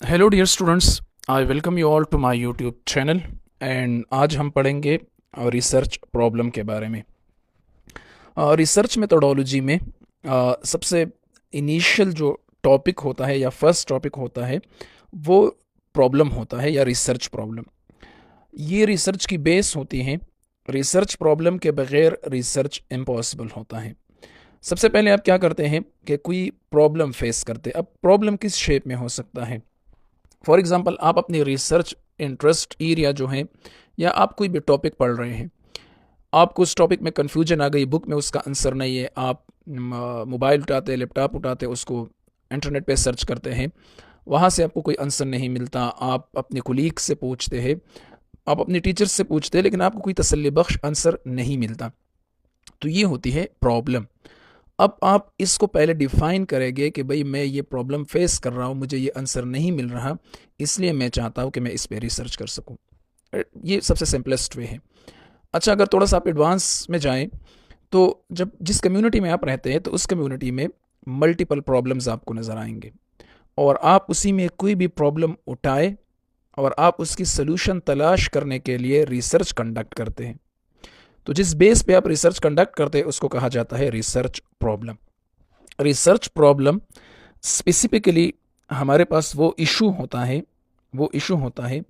Hello dear students, I welcome you all to my YouTube channel. And आज हम पढ़ेंगे research problem के बारे में। रिसर्च मेथोडोलॉजी में सबसे इनिशियल जो टॉपिक होता है या फर्स्ट टॉपिक होता है वो प्रॉब्लम होता है या रिसर्च प्रॉब्लम। ये रिसर्च की बेस होती हैं। रिसर्च प्रॉब्लम के बगैर रिसर्च इम्पॉसिबल होता है। सबसे पहले आप क्या करते हैं कि कोई प्रॉब्लम फेस करते हैं। अब प्रॉब्लम किस शेप में हो सकता है? फॉर एग्ज़ाम्पल, आप अपनी रिसर्च इंटरेस्ट एरिया जो है या आप कोई भी टॉपिक पढ़ रहे हैं, आपको उस टॉपिक में कन्फ्यूजन आ गई, बुक में उसका आंसर नहीं है, आप मोबाइल उठाते, लैपटॉप उठाते, उसको इंटरनेट पे सर्च करते हैं, वहाँ से आपको कोई आंसर नहीं मिलता, आप अपने कुलीग से पूछते हैं, आप अपने टीचर से पूछते हैं, लेकिन आपको कोई तसल्ली बख्श आंसर नहीं मिलता। तो ये होती है प्रॉब्लम। अब आप इसको पहले डिफाइन करेंगे कि भाई मैं ये प्रॉब्लम फेस कर रहा हूँ, मुझे ये आंसर नहीं मिल रहा, इसलिए मैं चाहता हूँ कि मैं इस पर रिसर्च कर सकूँ। ये सबसे सिंपलेस्ट वे है। अच्छा, अगर थोड़ा सा आप एडवांस में जाएं तो जब जिस कम्युनिटी में आप रहते हैं तो उस कम्युनिटी में मल्टीपल प्रॉब्लम्स आपको नज़र आएंगे, और आप उसी में कोई भी प्रॉब्लम उठाए और आप उसकी सोल्यूशन तलाश करने के लिए रिसर्च कंडक्ट करते हैं। तो जिस बेस पे आप रिसर्च कंडक्ट करते हैं उसको कहा जाता है research problem. Research problem specifically हमारे पास वो इशू होता है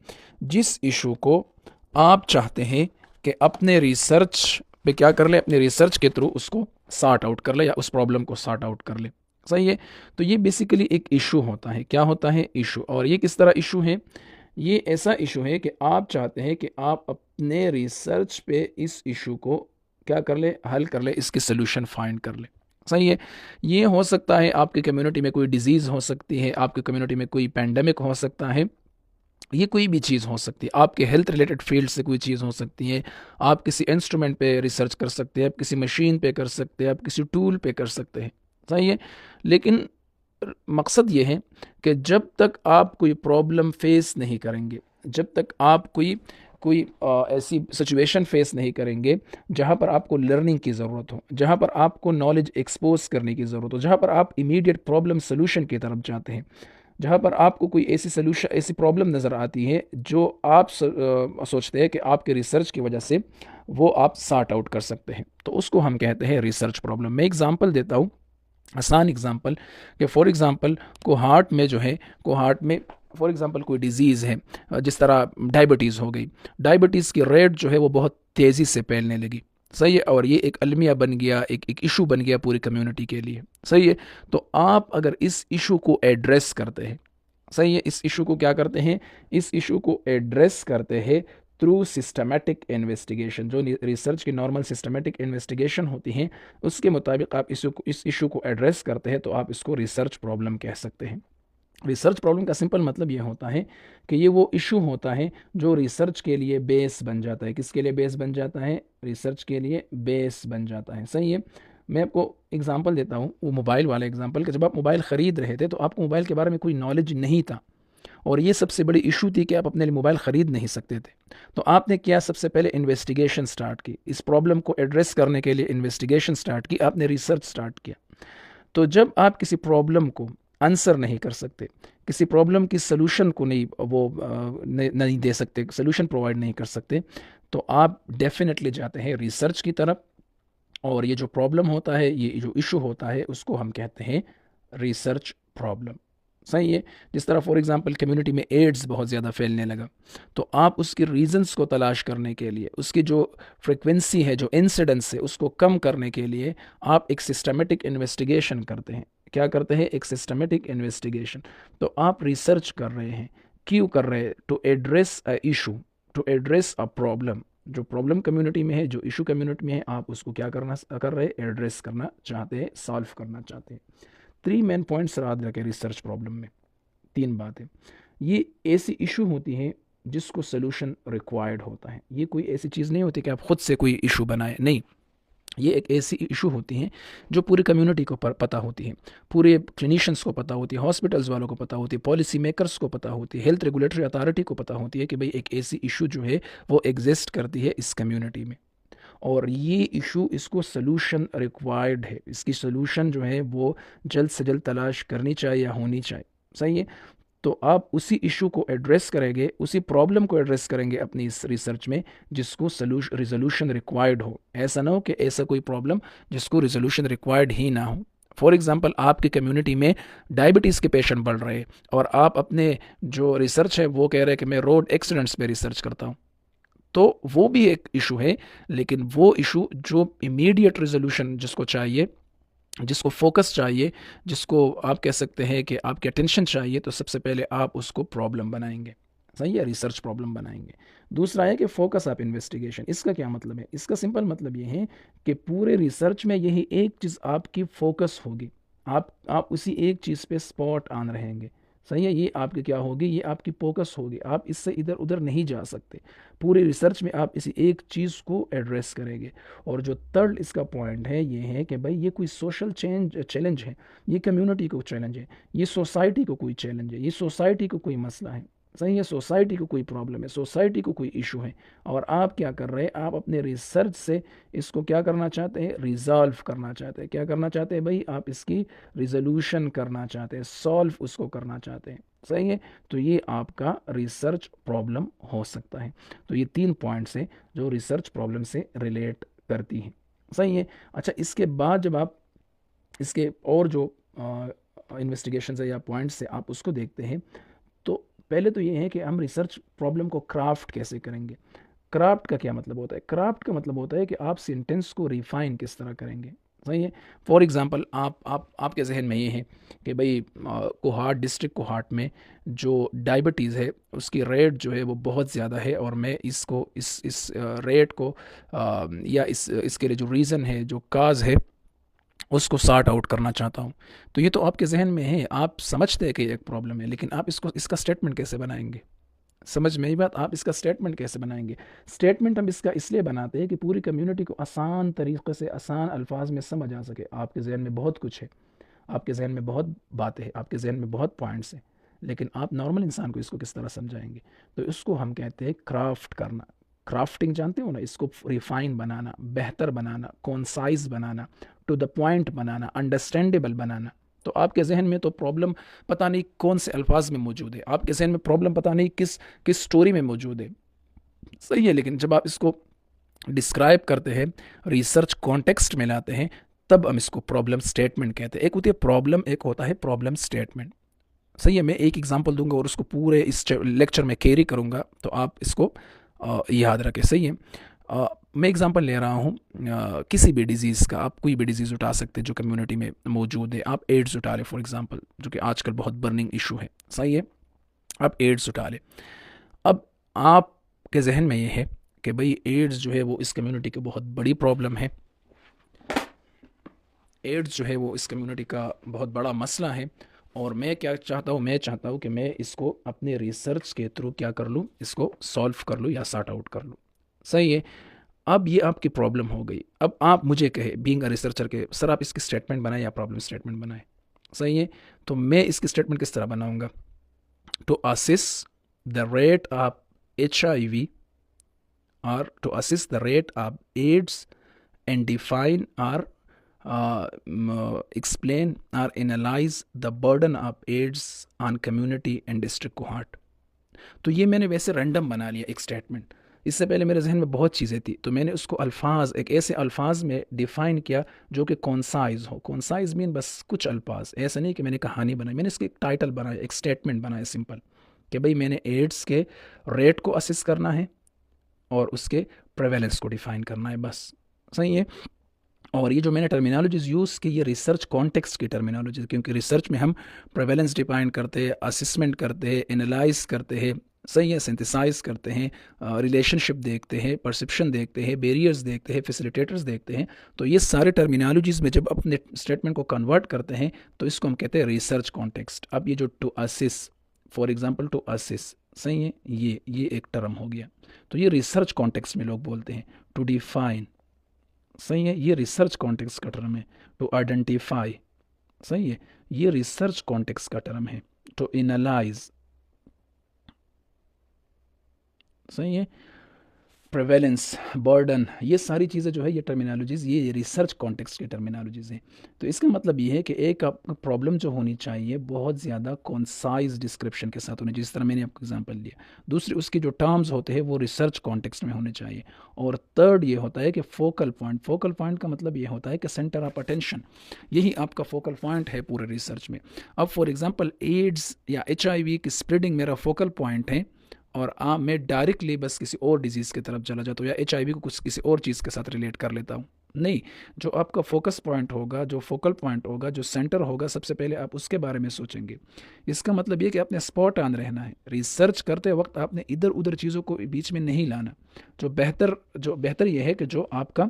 जिस इशू को आप चाहते हैं कि अपने रिसर्च पे क्या कर ले, अपने रिसर्च के थ्रू उसको सॉर्ट आउट कर ले या उस प्रॉब्लम को सॉर्ट आउट कर ले। सही है। तो ये बेसिकली एक इशू होता है। क्या होता है? इशू। और ये किस तरह इशू है? ये ऐसा इशू है कि आप चाहते हैं कि आप अपने रिसर्च पे इस इशू को क्या कर ले, हल कर ले, इसकी सोल्यूशन फाइंड कर ले। सही है। ये हो सकता है आपकी कम्युनिटी में कोई डिजीज़ हो सकती है, आपकी कम्युनिटी में कोई पैंडमिक हो सकता है, ये कोई भी चीज़ हो सकती है, आपके हेल्थ रिलेटेड फील्ड से कोई चीज़ हो सकती है, आप किसी इंस्ट्रूमेंट पे रिसर्च कर सकते हैं, आप किसी मशीन पे कर सकते हैं, आप किसी टूल पे कर सकते हैं। सही है। लेकिन मकसद ये है कि जब तक आप कोई प्रॉब्लम फेस नहीं करेंगे, जब तक आप कोई कोई ऐसी सिचुएशन फेस नहीं करेंगे जहाँ पर आपको लर्निंग की ज़रूरत हो, जहाँ पर आपको नॉलेज एक्सपोज करने की ज़रूरत हो, जहाँ पर आप इमीडिएट प्रॉब्लम सोल्यूशन की तरफ जाते हैं, जहाँ पर आपको कोई ऐसी सोल्यूशन, ऐसी प्रॉब्लम नज़र आती है जो आप सोचते हैं कि आपके रिसर्च की वजह से वो आप सॉर्ट आउट कर सकते हैं, तो उसको हम कहते हैं रिसर्च प्रॉब्लम। मैं एग्जांपल देता हूँ, आसान एग्जांपल, कि फॉर एग्जांपल को हार्ट में जो है, को हार्ट में फॉर एग्जांपल कोई डिजीज़ है, जिस तरह डायबिटीज़ हो गई, डायबिटीज़ की रेट जो है वो बहुत तेज़ी से फैलने लगी। सही है। और ये एक अलमिया बन गया, एक इशू बन गया पूरी कम्युनिटी के लिए। सही है। तो आप अगर इस इशू को एड्रेस करते हैं, सही है, इस इशू को क्या करते हैं, इस इशू को एड्रेस करते हैं थ्रू सिस्टमेटिक इन्वेस्टिगेशन। जो रिसर्च की नॉर्मल सिस्टमेटिक इन्वेस्टिगेशन होती हैं उसके मुताबिक आप इस इशू को एड्रेस करते हैं, तो आप इसको रिसर्च प्रॉब्लम कह सकते हैं। रिसर्च प्रॉब्लम का सिंपल मतलब ये होता है कि ये वो इशू होता है जो रिसर्च के लिए बेस बन जाता है। किसके लिए बेस बन जाता है? रिसर्च के लिए बेस बन जाता है। सही है। मैं आपको एग्जांपल देता हूँ, वो मोबाइल वाला एग्जांपल, कि जब आप मोबाइल ख़रीद रहे थे तो आपको मोबाइल के बारे में कोई नॉलेज नहीं था, और ये सबसे बड़ी इशू थी कि आप अपने लिए मोबाइल ख़रीद नहीं सकते थे। तो आपने क्या, सबसे पहले इन्वेस्टिगेशन स्टार्ट की, इस प्रॉब्लम को एड्रेस करने के लिए इन्वेस्टिगेशन स्टार्ट की, आपने रिसर्च स्टार्ट किया। तो जब आप किसी प्रॉब्लम को आंसर नहीं कर सकते, किसी प्रॉब्लम की सोल्यूशन को नहीं नहीं दे सकते, सोल्यूशन प्रोवाइड नहीं कर सकते, तो आप डेफिनेटली जाते हैं रिसर्च की तरफ, और ये जो प्रॉब्लम होता है, ये जो इशू होता है, उसको हम कहते हैं रिसर्च प्रॉब्लम। सही है। जिस तरह फॉर एग्जांपल कम्युनिटी में एड्स बहुत ज़्यादा फैलने लगा, तो आप उसके रीजंस को तलाश करने के लिए, उसकी जो फ्रिक्वेंसी है, जो इंसिडेंस है, उसको कम करने के लिए आप एक सिस्टमेटिक इन्वेस्टिगेशन करते हैं। क्या करते हैं? एक सिस्टमेटिक इन्वेस्टिगेशन। तो आप रिसर्च कर रहे हैं, क्यों कर रहे हैं? To address a issue, to address a problem. जो प्रॉब्लम कम्युनिटी में है, जो इशू कम्युनिटी में है, आप उसको क्या करना कर रहे हैं? एड्रेस करना चाहते हैं, सॉल्व करना चाहते हैं। 3 मेन पॉइंट्स याद रखें रिसर्च प्रॉब्लम में। 3 बातें। ये ऐसी इशू होती हैं जिसको सोल्यूशन रिक्वायर्ड होता है। ये कोई ऐसी चीज़ नहीं होती कि आप खुद से कोई इशू बनाए, नहीं। ये एक ऐसी इशू होती हैं जो पूरी कम्युनिटी को पता होती है, पूरे क्लिनिशियंस को पता होती है, हॉस्पिटल्स वालों को पता होती है, पॉलिसी मेकर्स को पता होती है, हेल्थ रेगुलेटरी अथॉरिटी को पता होती है कि भाई एक ऐसी इशू जो है वो एग्जिस्ट करती है इस कम्युनिटी में, और ये इशू, इसको सलूशन रिक्वायर्ड है, इसकी सलूशन जो है वो जल्द से जल्द तलाश करनी चाहिए या होनी चाहिए। सही है। तो आप उसी इशू को एड्रेस करेंगे, उसी प्रॉब्लम को एड्रेस करेंगे अपनी इस रिसर्च में जिसको रिजोल्यूशन रिक्वायर्ड हो। ऐसा ना हो कि ऐसा कोई प्रॉब्लम जिसको रिजोल्यूशन रिक्वायर्ड ही ना हो। फॉर एग्जांपल, आपकी कम्युनिटी में डायबिटीज़ के पेशेंट बढ़ रहे हैं और आप अपने जो रिसर्च है वो कह रहे हैं कि मैं रोड एक्सीडेंट्स पे रिसर्च करता हूँ, तो वो भी एक इशू है। लेकिन वो इशू जो इमीडिएट रिजोल्यूशन जिसको चाहिए, जिसको फोकस चाहिए, जिसको आप कह सकते हैं कि आपकी अटेंशन चाहिए, तो सबसे पहले आप उसको प्रॉब्लम बनाएंगे। सही है, रिसर्च प्रॉब्लम बनाएंगे। दूसरा है कि फोकस आप इन्वेस्टिगेशन। इसका क्या मतलब है? इसका सिंपल मतलब ये है कि पूरे रिसर्च में यही एक चीज़ आपकी फोकस होगी। आप उसी एक चीज़ पे स्पॉट ऑन रहेंगे। सही है, ये आपकी क्या होगी? ये आपकी फोकस होगी। आप इससे इधर उधर नहीं जा सकते। पूरी रिसर्च में आप इसी एक चीज़ को एड्रेस करेंगे। और जो थर्ड इसका पॉइंट है ये है कि भाई ये कोई सोशल चैलेंज है, ये कम्युनिटी को चैलेंज है, ये सोसाइटी को कोई चैलेंज है, ये सोसाइटी को कोई मसला है। सही है, सोसाइटी को कोई प्रॉब्लम है, सोसाइटी को कोई इशू है। और आप क्या कर रहे हैं? आप अपने रिसर्च से इसको क्या करना चाहते हैं? रिजॉल्व करना चाहते हैं। क्या करना चाहते हैं भाई? आप इसकी रिजोल्यूशन करना चाहते हैं, सॉल्व उसको करना चाहते हैं। सही है, तो ये आपका रिसर्च प्रॉब्लम हो सकता है। तो ये 3 पॉइंट्स हैं जो रिसर्च प्रॉब्लम से रिलेट करती हैं। सही है। अच्छा, इसके बाद जब आप इसके और जो इन्वेस्टिगेशन है या पॉइंट्स है आप उसको देखते हैं, तो पहले तो ये है कि हम रिसर्च प्रॉब्लम को क्राफ्ट कैसे करेंगे। क्राफ्ट का क्या मतलब होता है? क्राफ्ट का मतलब होता है कि आप सेंटेंस को रिफाइन किस तरह करेंगे। सही है। फॉर एग्जांपल, आपके जहन में ये है कि भाई कोहाट, डिस्ट्रिक्ट कोहाट में जो डायबिटीज़ है उसकी रेट जो है वो बहुत ज़्यादा है, और मैं इसको इस रेट को या इसके लिए जो रीज़न है, जो काज है, उसको सॉर्ट आउट करना चाहता हूँ। तो ये तो आपके जहन में है, आप समझते हैं कि ये एक प्रॉब्लम है, लेकिन आप इसको इसका स्टेटमेंट कैसे बनाएंगे? समझ में आई बात? आप इसका स्टेटमेंट कैसे बनाएंगे? स्टेटमेंट हम इसका इसलिए बनाते हैं कि पूरी कम्युनिटी को आसान तरीके से, आसान अल्फाज में समझ आ सके। आपके जहन में बहुत कुछ है, आपके जहन में बहुत बातें हैं, आपके जहन में बहुत पॉइंट्स हैं, लेकिन आप नॉर्मल इंसान को इसको किस तरह समझाएंगे? तो इसको हम कहते हैं क्राफ्ट करना। क्राफ्टिंग जानते हो ना? इसको रिफाइन बनाना, बेहतर बनाना, कॉन्साइज बनाना, टू द पॉइंट बनाना, अंडरस्टैंडेबल बनाना। तो आपके जहन में तो प्रॉब्लम पता नहीं कौन से अल्फाज में मौजूद है, आपके जहन में प्रॉब्लम पता नहीं किस किस स्टोरी में मौजूद है। सही है, लेकिन जब आप इसको डिस्क्राइब करते हैं, रिसर्च कॉन्टेक्स्ट में लाते हैं, तब हम इसको प्रॉब्लम स्टेटमेंट कहते हैं। एक होती है प्रॉब्लम, एक होता है प्रॉब्लम स्टेटमेंट। सही है, मैं एक एग्जांपल दूंगा और उसको पूरे इस लेक्चर में कैरी करूंगा, तो आप इसको याद रखें। सही है। मैं एग्जांपल ले रहा हूँ किसी भी डिजीज़ का। आप कोई भी डिजीज़ उठा सकते हैं जो कम्युनिटी में मौजूद है। आप एड्स उठा लें फॉर एग्जांपल, जो कि आजकल बहुत बर्निंग इशू है। सही है, आप एड्स उठा लें। अब आपके जहन में ये है कि भाई एड्स जो है वो इस कम्युनिटी की बहुत बड़ी प्रॉब्लम है, एड्स जो है वो इस कम्युनिटी का बहुत बड़ा मसला है, और मैं क्या चाहता हूँ? मैं चाहता हूँ कि मैं इसको अपने रिसर्च के थ्रू क्या कर लूँ? इसको सॉल्व कर लूँ या सॉर्ट आउट कर लूँ। सही है। अब ये आपकी प्रॉब्लम हो गई। अब आप मुझे कहे बीइंग अ रिसर्चर के सर आप इसकी स्टेटमेंट बनाए या प्रॉब्लम स्टेटमेंट बनाए। सही है, तो मैं इसकी स्टेटमेंट किस तरह बनाऊंगा? To assess the rate of HIV, or to assist the rate of AIDS and define or explain or analyze the burden of AIDS on community and district cohort। तो ये मैंने वैसे रैंडम बना लिया एक स्टेटमेंट। इससे पहले मेरे जहन में बहुत चीज़ें थी, तो मैंने उसको अल्फाज, एक ऐसे अल्फाज में डिफ़ाइन किया जो कि कॉन्साइज हो। कॉन्साइज मीन बस कुछ अल्फाज, ऐसा नहीं कि मैंने कहानी बनाई। मैंने इसके एक टाइटल बनाया, एक स्टेटमेंट बनाया सिंपल, कि भाई मैंने एड्स के रेट को असिस करना है और उसके प्रेवेलेंस को डिफाइन करना है, बस। सही है। और ये जो मैंने टर्मिनोलॉजीज यूज़ की, ये रिसर्च कॉन्टेक्स्ट की टर्मिनोलॉजी, क्योंकि रिसर्च में हम प्रेवेलेंस डिफाइन करते हैं, असिसमेंट करते हैं, एनालाइज करते हैं। सही है, सिंथेसाइज करते हैं, रिलेशनशिप देखते हैं, परसेप्शन देखते हैं, बैरियर्स देखते हैं, फैसिलिटेटर्स देखते हैं। तो ये सारे टर्मिनोलॉजीज़ में जब अपने स्टेटमेंट को कन्वर्ट करते हैं तो इसको हम कहते हैं रिसर्च कॉन्टेक्स्ट। अब ये जो टू असिस, फॉर एग्जांपल टू असिस, सही है, ये एक टर्म हो गया। तो ये रिसर्च कॉन्टेक्स्ट में लोग बोलते हैं। टू डिफाइन, सही है, ये रिसर्च कॉन्टेक्स्ट का टर्म है। टू आइडेंटिफाई, सही है, ये रिसर्च कॉन्टेक्स्ट का टर्म है। टू एनालाइज, सही है, प्रेवेलेंस, बर्डन, ये सारी चीज़ें जो है ये टर्मिनोलॉजीज़, ये रिसर्च कॉन्टेक्स्ट की टर्मिनोलॉजीज़ हैं। तो इसका मतलब ये है कि एक आप प्रॉब्लम जो होनी चाहिए बहुत ज़्यादा कॉन्साइज डिस्क्रिप्शन के साथ होनी चाहिए, जिस तरह मैंने आपको एग्जांपल दिया। दूसरी, उसके जो टर्म्स होते हैं वो रिसर्च कॉन्टेक्स्ट में होने चाहिए। और थर्ड ये होता है कि फोकल पॉइंट, फोकल पॉइंट का मतलब ये होता है कि सेंटर ऑफ अटेंशन, यही आपका फोकल पॉइंट है पूरे रिसर्च में। अब फॉर एग्जांपल एड्स या HIV की स्प्रेडिंग मेरा फोकल पॉइंट है, और मैं डायरेक्टली बस किसी और डिजीज़ की तरफ चला जाता हूँ या HIV को कुछ किसी और चीज़ के साथ रिलेट कर लेता हूँ। नहीं, जो आपका फोकस पॉइंट होगा, जो फोकल पॉइंट होगा, जो सेंटर होगा, सबसे पहले आप उसके बारे में सोचेंगे। इसका मतलब ये कि आपने स्पॉट ऑन रहना है। रिसर्च करते वक्त आपने इधर उधर चीज़ों को बीच में नहीं लाना। जो बेहतर ये है कि जो आपका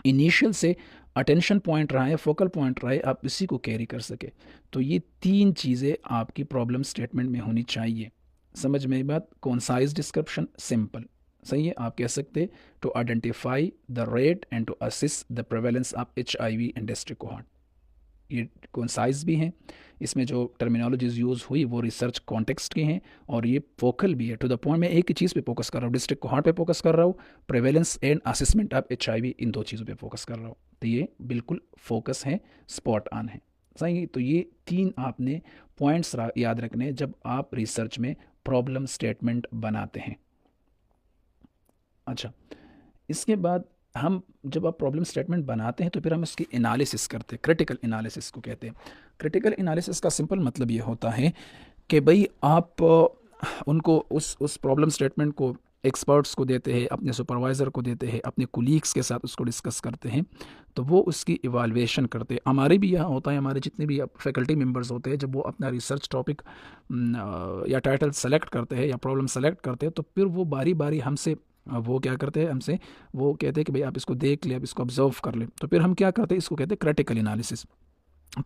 इनिशियल से अटेंशन पॉइंट रहा है, फोकल पॉइंट रहा है, आप इसी को कैरी कर सके। तो ये 3 चीज़ें आपकी प्रॉब्लम स्टेटमेंट में होनी चाहिए। समझ में आई बात? कॉन्साइज डिस्क्रिप्शन, सिंपल, सही है। आप कह सकते to identify the rate and to assist the prevalence of HIV in district cohort. ये कॉन्साइज भी हैं, इसमें जो टर्मिनोलॉजीज यूज़ हुई वो रिसर्च कॉन्टेक्स्ट की हैं, और ये फोकल भी है, टू द पॉइंट। मैं एक ही चीज़ पे फोकस कर रहा हूँ, डिस्ट्रिक्ट कोहार्ट पे फोकस कर रहा हूँ, prevalence and assessment of HIV, इन 2 चीज़ों पे फोकस कर रहा हूँ। तो ये बिल्कुल फोकस है, स्पॉट ऑन है, सही है। तो ये 3 आपने पॉइंट्स याद रखने जब आप रिसर्च में प्रॉब्लम स्टेटमेंट बनाते हैं। अच्छा, इसके बाद हम जब आप प्रॉब्लम स्टेटमेंट बनाते हैं तो फिर हम इसकी एनालिसिस करते हैं, क्रिटिकल एनालिसिस को कहते हैं। क्रिटिकल एनालिसिस का सिंपल मतलब ये होता है कि भाई आप उनको उस प्रॉब्लम स्टेटमेंट को एक्सपर्ट्स को देते हैं, अपने सुपरवाइज़र को देते हैं, अपने कुलीग्स के साथ उसको डिस्कस करते हैं, तो वो उसकी इवाल्वेशन करते हैं। हमारे भी यहाँ होता है, हमारे जितने भी फैकल्टी मेंबर्स होते हैं, जब वो अपना रिसर्च टॉपिक या टाइटल सेलेक्ट करते हैं या प्रॉब्लम सेलेक्ट करते हैं, तो फिर वो बारी बारी हमसे वो क्या करते हैं, हमसे वो कहते हैं कि भाई आप इसको देख ले, आप इसको ऑब्जर्व कर ले। तो फिर हम क्या करते हैं, इसको कहते हैं क्रिटिकल एनालिसिस।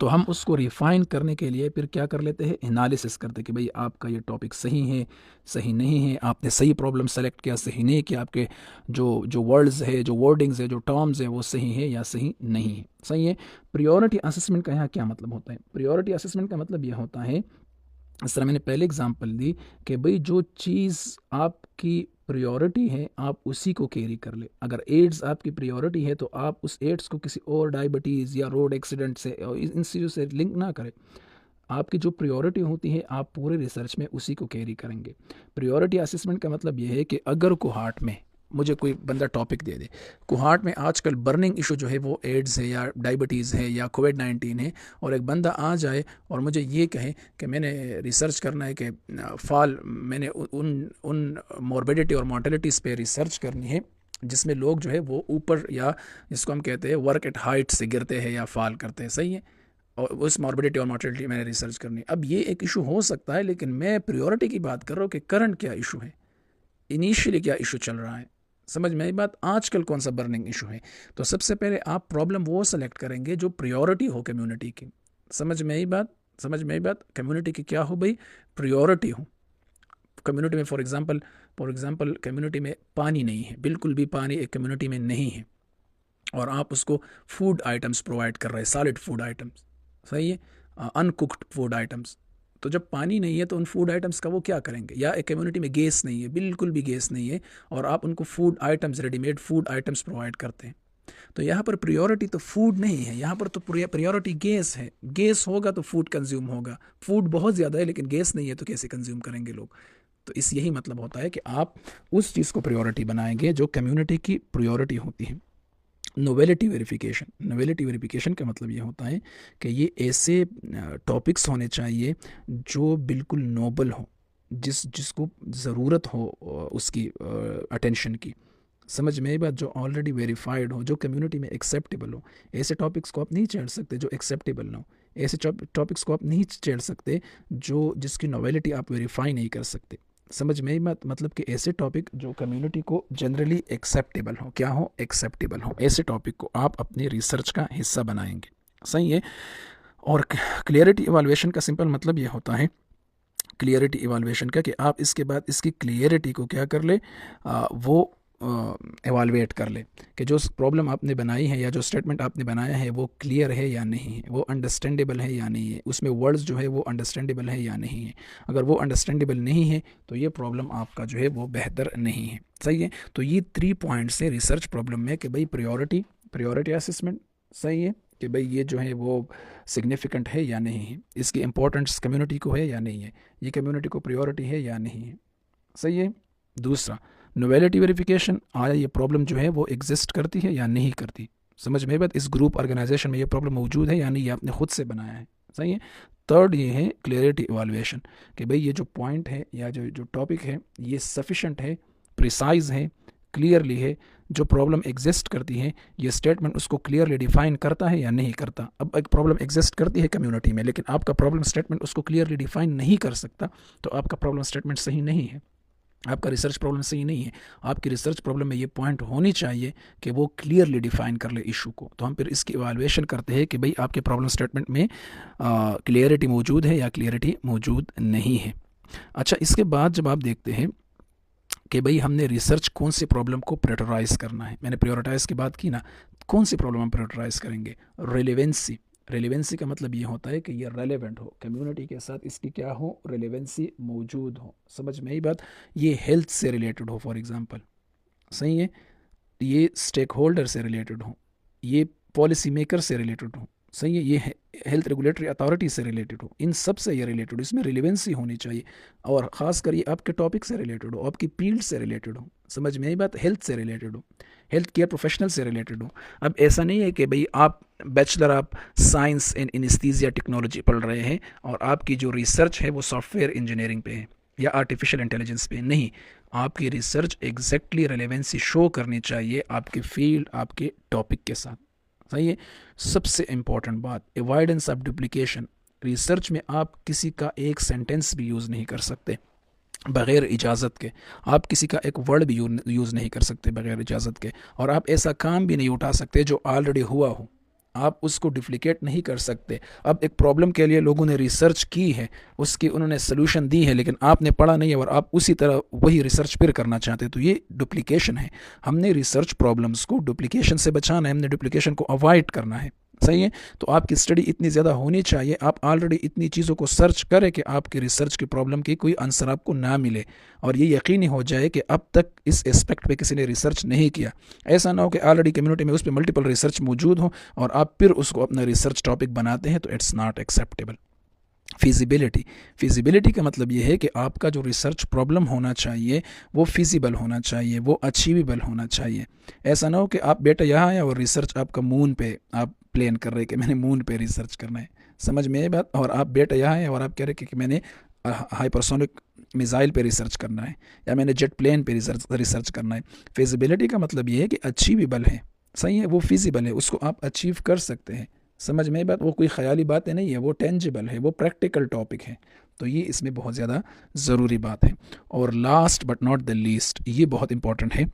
तो हम उसको रिफ़ाइन करने के लिए फिर क्या कर लेते हैं, एनालिसिस करते हैं कि भाई आपका ये टॉपिक सही है, सही नहीं है, आपने सही प्रॉब्लम सेलेक्ट किया, सही नहीं किया, आपके जो जो वर्ड्स है, जो वर्डिंग्स है, जो टर्म्स है, वो सही है या सही नहीं है, सही है। प्रियोरिटी असेसमेंट का यहाँ क्या मतलब होता है? प्रियोरिटी असेसमेंट का मतलब ये होता है, इस तरह मैंने पहले एग्जांपल दी कि भाई जो चीज़ आपकी प्रायोरिटी है आप उसी को कैरी कर ले। अगर एड्स आपकी प्रायोरिटी है तो आप उस एड्स को किसी और डायबिटीज़ या रोड एक्सीडेंट से और इन चीज़ों से लिंक ना करें। आपकी जो प्रायोरिटी होती है आप पूरे रिसर्च में उसी को कैरी करेंगे। प्रायोरिटी असेसमेंट का मतलब ये है कि अगर कोहार्ट में मुझे कोई बंदा टॉपिक दे दे, कोहार्ट में आजकल बर्निंग इशू जो है वो एड्स है या डायबिटीज़ है या कोविड-19 है, और एक बंदा आ जाए और मुझे ये कहे कि मैंने रिसर्च करना है कि मैंने उन उन मॉर्बिडिटी और मॉर्टेलिटीज़ पे रिसर्च करनी है जिसमें लोग जो है वो ऊपर, या जिसको हम कहते हैं वर्क एट हाइट से गिरते हैं या फॉल करते हैं, सही है। और उस मॉर्बिडिटी और मॉर्टेलिटी मैंने रिसर्च करनी है। अब ये एक इशू हो सकता है, लेकिन मैं प्रायोरिटी की बात कर रहा हूँ कि करंट क्या इशू है, इनिशियली क्या इशू चल रहा है। समझ में आई बात? आजकल कौन सा बर्निंग इशू है। तो सबसे पहले आप प्रॉब्लम वो सेलेक्ट करेंगे जो प्रायोरिटी हो कम्युनिटी की। समझ में आई बात? समझ में आई बात? कम्युनिटी की क्या हो भाई? प्रायोरिटी हो कम्युनिटी में। फॉर एग्जांपल कम्युनिटी में पानी नहीं है, बिल्कुल भी पानी एक कम्युनिटी में नहीं है, और आप उसको फूड आइटम्स प्रोवाइड कर रहे हैं, सॉलिड फूड आइटम्स, सही है, अनकुक्ड फूड आइटम्स। तो जब पानी नहीं है तो उन फूड आइटम्स का वो क्या करेंगे? या एक कम्युनिटी में गैस नहीं है, बिल्कुल भी गैस नहीं है, और आप उनको food items, readymade food items provide करते हैं। तो यहाँ पर प्रायोरिटी तो फूड नहीं है, यहाँ पर तो प्रायोरिटी गैस है। गैस होगा तो फूड कंज्यूम होगा, फूड बहुत ज़्यादा है लेकिन गैस नहीं है तो कैसे कंज्यूम करेंगे लोग? तो इस यही मतलब होता है कि आप उस चीज़ को प्रायोरिटी बनाएंगे जो कम्युनिटी की प्रायोरिटी होती है। नोवेलिटी वेरिफिकेशन का मतलब ये होता है कि ये ऐसे टॉपिक्स होने चाहिए जो बिल्कुल नोबल हो, जिसको ज़रूरत हो उसकी अटेंशन की। समझ में ये बात? जो ऑलरेडी वेरीफाइड हो, जो कम्युनिटी में एक्सेप्टेबल हो। ऐसे टॉपिक्स को आप नहीं छेड़ सकते जो एक्सेप्टेबल ना हो। ऐसे टॉपिक्स को आप नहीं छेड़ सकते जिसकी नोवेलिटी आप वेरीफाई नहीं कर सकते। समझ में मतलब कि ऐसे टॉपिक जो कम्युनिटी को जनरली एक्सेप्टेबल हो, क्या हो? एक्सेप्टेबल हो। ऐसे टॉपिक को आप अपने रिसर्च का हिस्सा बनाएंगे, सही है। और क्लियरिटी इवाल्वेशन का सिंपल मतलब ये होता है, क्लियरिटी इवाल्वेशन का, कि आप इसके बाद इसकी क्लियरिटी को क्या कर ले, वो एवालुएट कर ले कि जो प्रॉब्लम आपने बनाई है या जो स्टेटमेंट आपने बनाया है वो क्लियर है या नहीं है, वो अंडरस्टैंडेबल है या नहीं है, उसमें वर्ड्स जो है वो अंडरस्टैंडेबल है या नहीं है। अगर वो अंडरस्टैंडेबल नहीं है तो ये प्रॉब्लम आपका जो है वो बेहतर नहीं है। सही है। तो ये 3 पॉइंट्स है रिसर्च प्रॉब्लम में कि भाई प्रायोरिटी असेसमेंट सही है कि भाई ये जो है वो सिग्निफिकेंट है या नहीं है, इसकी इंपॉर्टेंस कम्युनिटी को है या नहीं है, ये कम्युनिटी को प्रायोरिटी है या नहीं है। सही है। दूसरा, नोवेलिटी वेरिफिकेशन, आया ये प्रॉब्लम जो है वो एग्जिस्ट करती है या नहीं करती। समझ में बात, इस ग्रुप ऑर्गेनाइजेशन में ये प्रॉब्लम मौजूद है या नहीं, ये आपने खुद से बनाया है। सही है। थर्ड ये है क्लियरिटी इवाल्युएशन कि भाई ये जो पॉइंट है या जो टॉपिक है ये सफिशेंट है, प्रिसाइज है, क्लियरली है, जो प्रॉब्लम एग्जिस्ट करती है ये स्टेटमेंट उसको क्लियरली डिफाइन करता है या नहीं करता। अब एक प्रॉब्लम एग्जिस्ट करती है कम्युनिटी में लेकिन आपका प्रॉब्लम स्टेटमेंट उसको क्लियरली डिफाइन नहीं कर सकता, तो आपका प्रॉब्लम स्टेटमेंट सही नहीं है, आपका रिसर्च प्रॉब्लम सही नहीं है। आपकी रिसर्च प्रॉब्लम में ये पॉइंट होनी चाहिए कि वो क्लियरली डिफाइन कर ले इशू को। तो हम फिर इसकी इवाल्युएशन करते हैं कि भाई आपके प्रॉब्लम स्टेटमेंट में क्लियरिटी मौजूद है या क्लियरिटी मौजूद नहीं है। अच्छा, इसके बाद जब आप देखते हैं कि भाई हमने रिसर्च कौन सी प्रॉब्लम को प्रायोरिटाइज करना है, मैंने प्रायोरिटाइज की बात की ना, कौन सी प्रॉब्लम हम प्रायोरिटाइज करेंगे। रेलेवेंसी का मतलब ये होता है कि ये रेलेवेंट हो, कम्युनिटी के साथ इसकी क्या हो, रेलेवेंसी मौजूद हो। समझ में आई बात। ये हेल्थ से रिलेटेड हो फॉर एग्जांपल, सही है, ये स्टेक होल्डर से रिलेटेड हो, ये पॉलिसी मेकर से रिलेटेड हो, सही है, ये हेल्थ रेगुलेटरी अथॉरिटी से रिलेटेड हो, इन सब से ये रिलेटेड हो, इसमें रिलेवेंसी होनी चाहिए। और ख़ास कर ये आपके टॉपिक से रिलेटेड हो, आपकी फील्ड से रिलेटेड हो। समझ में आई बात। हेल्थ से रिलेटेड हो, हेल्थ केयर प्रोफेशनल से रिलेटेड हो। अब ऐसा नहीं है कि भाई आप bachelor of science in anaesthesia technology पढ़ रहे हैं और आपकी जो रिसर्च है वो सॉफ्टवेयर इंजीनियरिंग पे है या आर्टिफिशियल इंटेलिजेंस पे नहीं। आपकी रिसर्च एग्जैक्टली रेलेवेंसी शो करनी चाहिए आपके फील्ड, आपके टॉपिक के साथ। सही है। सबसे इंपॉर्टेंट बात, अवॉइडेंस ऑफ डुप्लीकेशन। रिसर्च में आप किसी का एक सेंटेंस भी यूज़ नहीं कर सकते बग़ैर इजाज़त के, आप किसी का एक वर्ड भी यूज़ नहीं कर सकते बग़ैर इजाज़त के, और आप ऐसा काम भी नहीं उठा सकते जो ऑलरेडी हुआ हो, आप उसको डुप्लिकेट नहीं कर सकते। अब एक प्रॉब्लम के लिए लोगों ने रिसर्च की है, उसकी उन्होंने सोल्यूशन दी है, लेकिन आपने पढ़ा नहीं है और आप उसी तरह वही रिसर्च फिर करना चाहते हैं, तो ये डुप्लीकेशन है। हमने रिसर्च प्रॉब्लम्स को डुप्लीकेशन से बचाना है, हमने डुप्लीकेशन को अवॉइड करना है। सही है। तो आपकी स्टडी इतनी ज़्यादा होनी चाहिए, आप ऑलरेडी इतनी चीज़ों को सर्च करें कि आपकी रिसर्च की प्रॉब्लम की कोई आंसर आपको ना मिले, और ये यकीनी हो जाए कि अब तक इस एस्पेक्ट पे किसी ने रिसर्च नहीं किया। ऐसा ना हो कि ऑलरेडी कम्युनिटी में उस पर मल्टीपल रिसर्च मौजूद हो और आप फिर उसको अपना रिसर्च टॉपिक बनाते हैं, तो इट्स नॉट एक्सेप्टेबल। फिजिबिलिटी का मतलब ये है कि आपका जो रिसर्च प्रॉब्लम होना चाहिए वो फिजिबल होना चाहिए, वो अचीवेबल होना चाहिए। ऐसा ना हो कि आप बेटा यहाँ आए और रिसर्च आपका मून पे आप प्लान कर रहे हैं कि मैंने मून पे रिसर्च करना है। समझ में ये बात। और आप बेटा यहाँ आए और आप कह रहे हैं कि मैंने हाइपरसोनिक मिसाइल पे रिसर्च करना है या मैंने जेट प्लेन पे रिसर्च करना है। फिजिबिलिटी का मतलब ये है कि अचीवेबल है, सही है, वो फिजिबल है, उसको आप अचीव कर सकते हैं। समझ में बात। वो कोई ख्याली बातें नहीं है, वो टेंजिबल है, वो प्रैक्टिकल टॉपिक है। तो ये इसमें बहुत ज़्यादा ज़रूरी बात है। और last but not the least, ये बहुत इंपॉर्टेंट है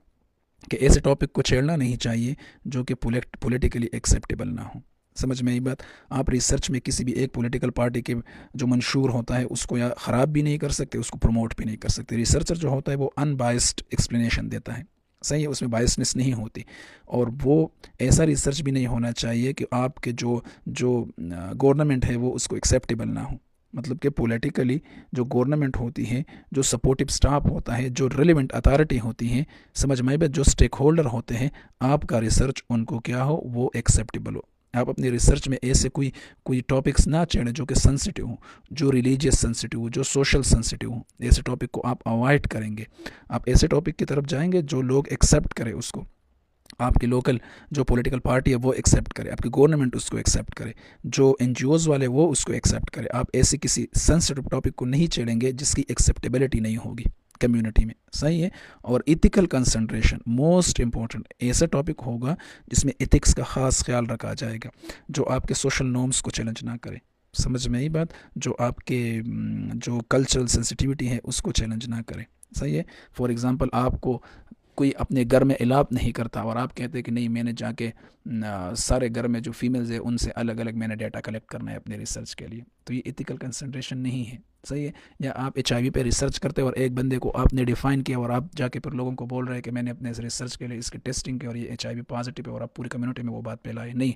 कि ऐसे टॉपिक को छेड़ना नहीं चाहिए जो कि पॉलिटिकली एक्सेप्टेबल ना हो। समझ में आई बात। आप रिसर्च में किसी भी एक पॉलिटिकल पार्टी के जो मंशूर होता है उसको या ख़राब भी नहीं कर सकते, उसको प्रमोट भी नहीं कर सकते। रिसर्चर जो होता है वो अनबायस्ड एक्सप्लेनेशन देता है, सही है, उसमें बायसनेस नहीं होती। और वो ऐसा रिसर्च भी नहीं होना चाहिए कि आपके जो जो गवर्नमेंट है वो उसको एक्सेप्टेबल ना हो। मतलब कि पॉलिटिकली जो गवर्नमेंट होती है, जो सपोर्टिव स्टाफ होता है, जो रिलेवेंट अथॉरिटी होती हैं, समझ में जो स्टेक होल्डर होते हैं, आपका रिसर्च उनको क्या हो, वो एक्सेप्टेबल हो। आप अपनी रिसर्च में ऐसे कोई टॉपिक्स ना छेड़ें जो कि सेंसिटिव हो, जो रिलीजियस सेंसिटिव हो, जो सोशल सेंसिटिव हो। ऐसे टॉपिक को आप अवॉइड करेंगे। आप ऐसे टॉपिक की तरफ जाएंगे जो लोग एक्सेप्ट करें उसको, आपकी लोकल जो पॉलिटिकल पार्टी है वो एक्सेप्ट करे, आपकी गवर्नमेंट उसको एक्सेप्ट करे, जो एनजीओज़ वाले वो उसको एक्सेप्ट करे। आप ऐसे किसी सेंसिटिव टॉपिक को नहीं छेड़ेंगे जिसकी एक्सेप्टेबिलिटी नहीं होगी कम्युनिटी में, सही है। और इथिकल कंसंट्रेशन मोस्ट इम्पॉर्टेंट, ऐसा टॉपिक होगा जिसमें एथिक्स का ख़ास ख्याल रखा जाएगा, जो आपके सोशल नॉर्म्स को चैलेंज ना करे। समझ में आई बात। जो आपके जो कल्चरल सेंसिटिविटी है उसको चैलेंज ना करे, सही है। फॉर एग्ज़ाम्पल आपको कोई अपने घर में इलाप नहीं करता और आप कहते हैं कि नहीं, मैंने जाके सारे घर में जो फीमेल्स है उनसे अलग अलग मैंने डाटा कलेक्ट करना है अपने रिसर्च के लिए, तो ये एथिकल कंसंट्रेशन नहीं है। सही है। या आप HIV पे रिसर्च करते हो और एक बंदे को आपने डिफाइन किया और आप जाके फिर लोगों को बोल रहे हैं कि मैंने अपने रिसर्च के लिए इसकी टेस्टिंग की और ये HIV पॉजिटिव है, और आप पूरी कम्युनिटी में वो बात फैलाए। नहीं,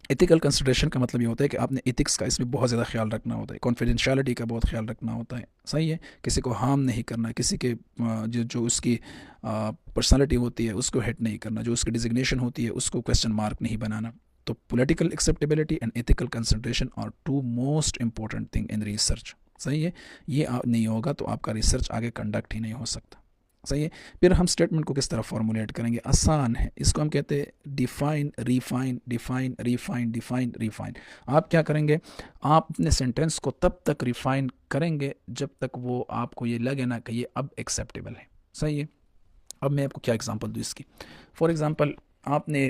एथिकल कंसिडरेशन का मतलब ये होता है कि आपने एथिक्स का इसमें बहुत ज़्यादा ख्याल रखना होता है, कॉन्फिडेंशियलिटी का बहुत ख्याल रखना होता है। सही है, किसी को हार्म नहीं करना, किसी के जो उसकी पर्सनालिटी होती है उसको हिट नहीं करना, जो उसकी डिजिग्नेशन होती है उसको क्वेश्चन मार्क नहीं बनाना। तो political acceptability and ethical consideration are two most important thing in research. सही है, ये नहीं होगा तो आपका रिसर्च आगे कंडक्ट ही नहीं हो सकता। सही है। फिर हम स्टेटमेंट को किस तरह फॉर्मुलेट करेंगे, आसान है, इसको हम कहते हैं define refine define refine define refine. आप क्या करेंगे, आप अपने सेंटेंस को तब तक रिफाइन करेंगे जब तक वो आपको ये लगे ना कि ये अब एक्सेप्टेबल है। सही है। अब मैं आपको क्या एग्जांपल दूँ इसकी। फॉर एग्जांपल आपने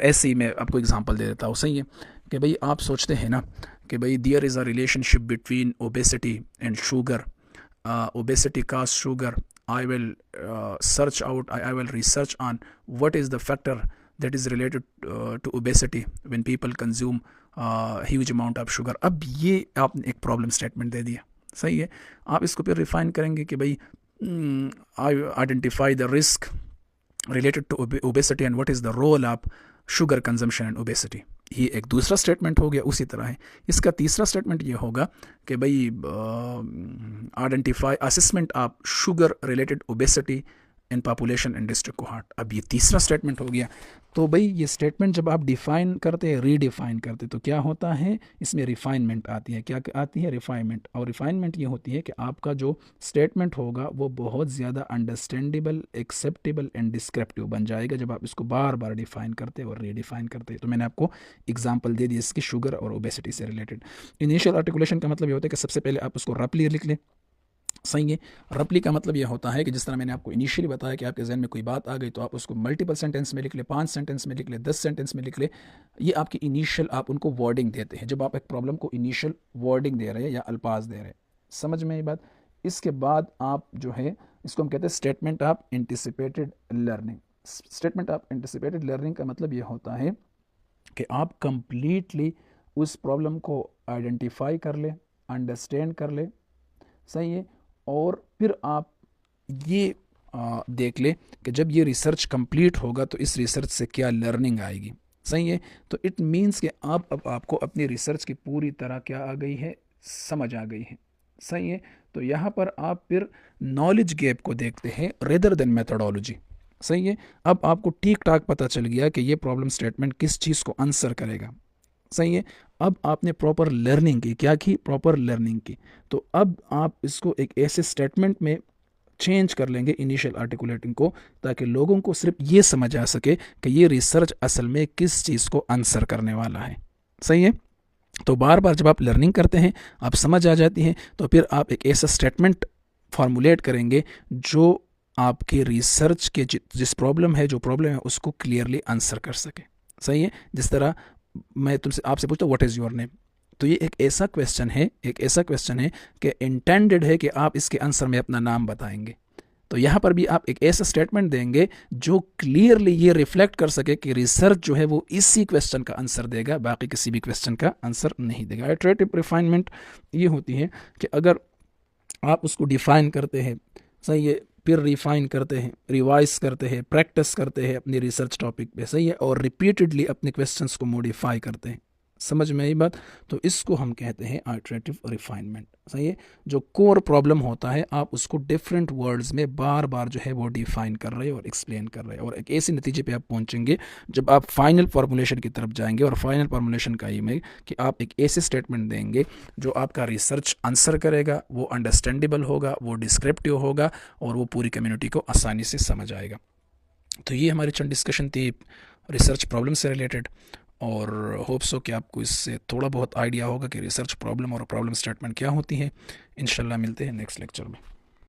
ऐसे ही मैं आपको एग्जांपल दे देता हूँ। सही है कि भाई आप सोचते हैं ना कि भाई there is a relationship between obesity and sugar, obesity causes sugar. I will I will research on what is the factor that is related to obesity when people consume huge amount of sugar. अब ये आपने एक problem statement दे दिया। सही है। आप इसको फिर रिफाइन करेंगे कि भाई आई identify the risk related to obesity and what is the role of sugar consumption and obesity। ये एक दूसरा स्टेटमेंट हो गया। उसी तरह है इसका तीसरा स्टेटमेंट ये होगा कि भाई identify assessment of sugar related obesity in population in district cohort. अब ये तीसरा स्टेटमेंट हो गया। तो भाई ये स्टेटमेंट जब आप डिफ़ाइन करते हैं, रीडिफ़ाइन करते, तो क्या होता है, इसमें रिफाइनमेंट आती है। क्या आती है? रिफाइनमेंट। और रिफाइनमेंट ये होती है कि आपका जो स्टेटमेंट होगा वो बहुत ज़्यादा अंडरस्टैंडेबल, एक्सेप्टेबल एंड डिस्क्रिप्टिव बन जाएगा जब आप इसको बार बार डिफ़ाइन करते और रीडिफ़ाइन करते। तो मैंने आपको एग्जाम्पल दे दिया इसकी शुगर और ओबेसिटी से रिलेटेड। इनिशियल आर्टिकुलेशन का मतलब ये होता है कि सबसे पहले आप उसको रफली लिख लें। सही है। रफली का मतलब ये होता है कि जिस तरह मैंने आपको इनिशियली बताया कि आपके जहन में कोई बात आ गई तो आप उसको मल्टीपल सेंटेंस में लिख ले, 5 सेंटेंस में लिख ले, 10 सेंटेंस में लिख ले। ये आपकी इनिशियल आप उनको वर्डिंग देते हैं जब आप एक प्रॉब्लम को इनिशियल वर्डिंग दे रहे हैं या अल्फाज दे रहे हैं। समझ में ये बात। इसके बाद आप जो है इसको हम कहते हैं statement of anticipated learning. Statement of anticipated learning का मतलब ये होता है कि आप कंप्लीटली उस प्रॉब्लम को आइडेंटिफाई कर ले, अंडरस्टैंड कर ले। सही है। और फिर आप ये देख ले कि जब ये रिसर्च कंप्लीट होगा तो इस रिसर्च से क्या लर्निंग आएगी। सही है। तो इट मीन्स कि अब आपको अपनी रिसर्च की पूरी तरह क्या आ गई है, समझ आ गई है। सही है। तो यहाँ पर आप फिर नॉलेज गैप को देखते हैं रेदर देन मेथोडोलॉजी। सही है। अब आपको ठीक ठाक पता चल गया कि ये प्रॉब्लम स्टेटमेंट किस चीज़ को आंसर करेगा। सही है। अब आपने प्रॉपर लर्निंग की, क्या की? प्रॉपर लर्निंग की। तो अब आप इसको एक ऐसे स्टेटमेंट में चेंज कर लेंगे इनिशियल आर्टिकुलेटिंग को, ताकि लोगों को सिर्फ ये समझ आ सके कि ये रिसर्च असल में किस चीज़ को आंसर करने वाला है। सही है। तो बार बार जब आप लर्निंग करते हैं, आप समझ आ जाती हैं, तो फिर आप एक ऐसा स्टेटमेंट फॉर्मुलेट करेंगे जो आपके रिसर्च के जिस प्रॉब्लम है, जो प्रॉब्लम है उसको क्लियरली आंसर कर सके। सही है। जिस तरह मैं तुमसे आपसे पूछता हूँ व्हाट इज़ योर नेम, तो ये एक ऐसा क्वेश्चन है, कि इंटेंडेड है कि आप इसके आंसर में अपना नाम बताएंगे। तो यहाँ पर भी आप एक ऐसा स्टेटमेंट देंगे जो क्लियरली ये रिफ्लेक्ट कर सके कि रिसर्च जो है वो इसी क्वेश्चन का आंसर देगा, बाकी किसी भी क्वेश्चन का आंसर नहीं देगा। इटरेटिव रिफाइनमेंट ये होती है कि अगर आप उसको डिफाइन करते हैं, सही है, फिर रिफाइन करते हैं, रिवाइज करते हैं, प्रैक्टिस करते हैं अपनी रिसर्च टॉपिक पे। सही है। और रिपीटेडली अपने क्वेश्चंस को मॉडिफाई करते हैं। समझ में आई बात। तो इसको हम कहते हैं आइटरेटिव रिफाइनमेंट। सही है। जो कोर प्रॉब्लम होता है आप उसको डिफरेंट वर्ड्स में बार बार जो है वो डिफाइन कर रहे हैं और एक्सप्लेन कर रहे हैं, और एक ऐसे नतीजे पे आप पहुंचेंगे जब आप फाइनल फार्मूलेशन की तरफ जाएंगे। और फाइनल फार्मूलेशन का ये है कि आप एक ऐसे स्टेटमेंट देंगे जो आपका रिसर्च आंसर करेगा, वो अंडरस्टैंडेबल होगा, वो डिस्क्रिप्टिव होगा, और वो पूरी कम्युनिटी को आसानी से समझ आएगा। तो ये हमारी चंद डिस्कशन थी रिसर्च प्रॉब्लम से रिलेटेड, और होप्स हो कि आपको इससे थोड़ा बहुत आइडिया होगा कि रिसर्च प्रॉब्लम और प्रॉब्लम स्टेटमेंट क्या होती है। इंशाल्लाह मिलते हैं नेक्स्ट लेक्चर में।